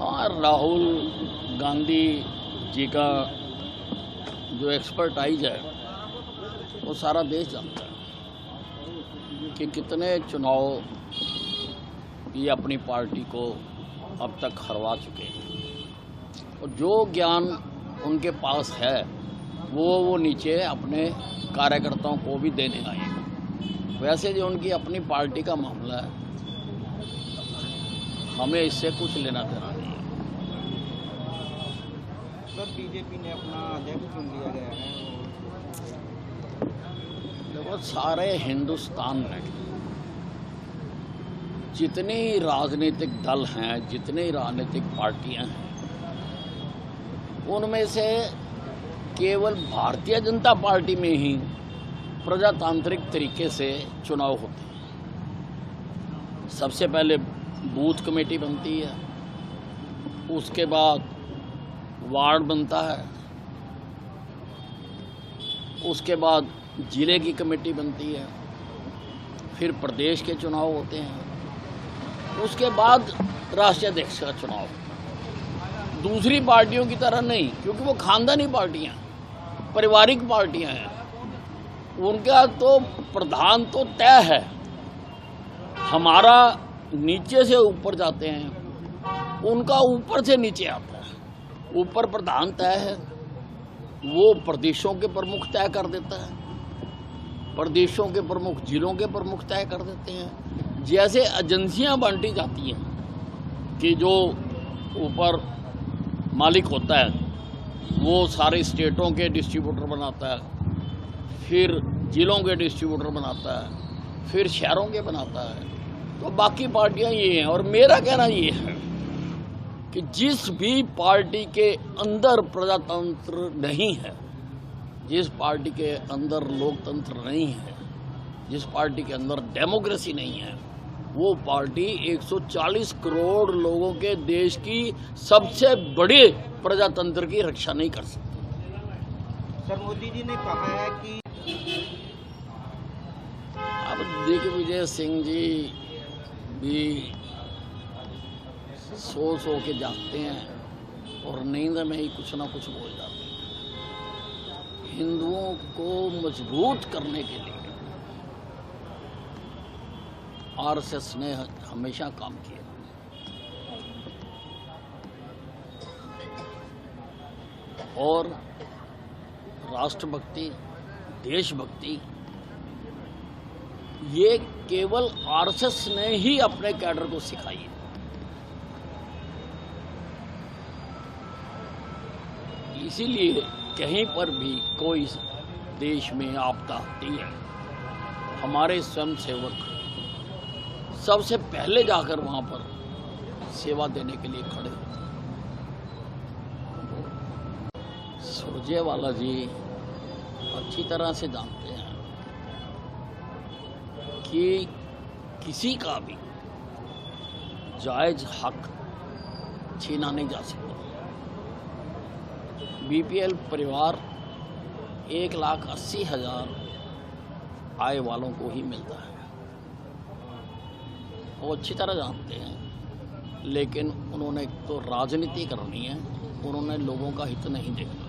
हाँ, राहुल गांधी जी का जो एक्सपर्टाइज है वो सारा देश जानता है कि कितने चुनाव ये अपनी पार्टी को अब तक हरवा चुके हैं और जो ज्ञान उनके पास है वो नीचे अपने कार्यकर्ताओं को भी देने आए। वैसे जो उनकी अपनी पार्टी का मामला है, हमें इससे कुछ लेना देना नहीं है। सर, बीजेपी ने अपना अध्यक्ष चुन लिया गया है। देखो, सारे हिंदुस्तान में जितने राजनीतिक दल हैं, जितनी राजनीतिक पार्टियां हैं, उनमें से केवल भारतीय जनता पार्टी में ही प्रजातांत्रिक तरीके से चुनाव होते हैं। सबसे पहले बूथ कमेटी बनती है, उसके बाद वार्ड बनता है, उसके बाद जिले की कमेटी बनती है, फिर प्रदेश के चुनाव होते हैं, उसके बाद राष्ट्रीय अध्यक्ष का चुनाव। दूसरी पार्टियों की तरह नहीं, क्योंकि वो खानदानी पार्टियां, पारिवारिक पार्टियां हैं। उनका तो प्रधान तो तय है, हमारा नीचे से ऊपर जाते हैं, उनका ऊपर से नीचे आता है। ऊपर प्रधान तय है, वो प्रदेशों के प्रमुख तय कर देता है, प्रदेशों के प्रमुख जिलों के प्रमुख तय कर देते हैं। जैसे एजेंसियां बांटी जाती हैं कि जो ऊपर मालिक होता है वो सारे स्टेटों के डिस्ट्रीब्यूटर बनाता है, फिर जिलों के डिस्ट्रीब्यूटर बनाता है, फिर शहरों के बनाता है, तो बाकी पार्टियां ये हैं। और मेरा कहना ये है कि जिस भी पार्टी के अंदर प्रजातंत्र नहीं है, जिस पार्टी के अंदर लोकतंत्र नहीं है, जिस पार्टी के अंदर डेमोक्रेसी नहीं है, वो पार्टी 140 करोड़ लोगों के देश की सबसे बड़े प्रजातंत्र की रक्षा नहीं कर सकती। सर, मोदी जी ने कहा है कि अब दिग्विजय सिंह जी भी सो के जागते हैं और नींद में ही कुछ ना कुछ बोल जाते हैं। हिंदुओं को मजबूत करने के लिए आरएसएस ने हमेशा काम किया और राष्ट्रभक्ति, देशभक्ति ये केवल आरएसएस ने ही अपने कैडर को सिखाई है। इसीलिए कहीं पर भी कोई देश में आपदा आती है, हमारे स्वयंसेवक सबसे पहले जाकर वहां पर सेवा देने के लिए खड़े होते हैं। सुरजेवाला जी अच्छी तरह से जानते हैं कि किसी का भी जायज हक छीना नहीं जा सकता। बीपीएल परिवार 1,80,000 आय वालों को ही मिलता है, वो अच्छी तरह जानते हैं। लेकिन उन्होंने तो राजनीति करनी है, उन्होंने लोगों का हित नहीं देखना।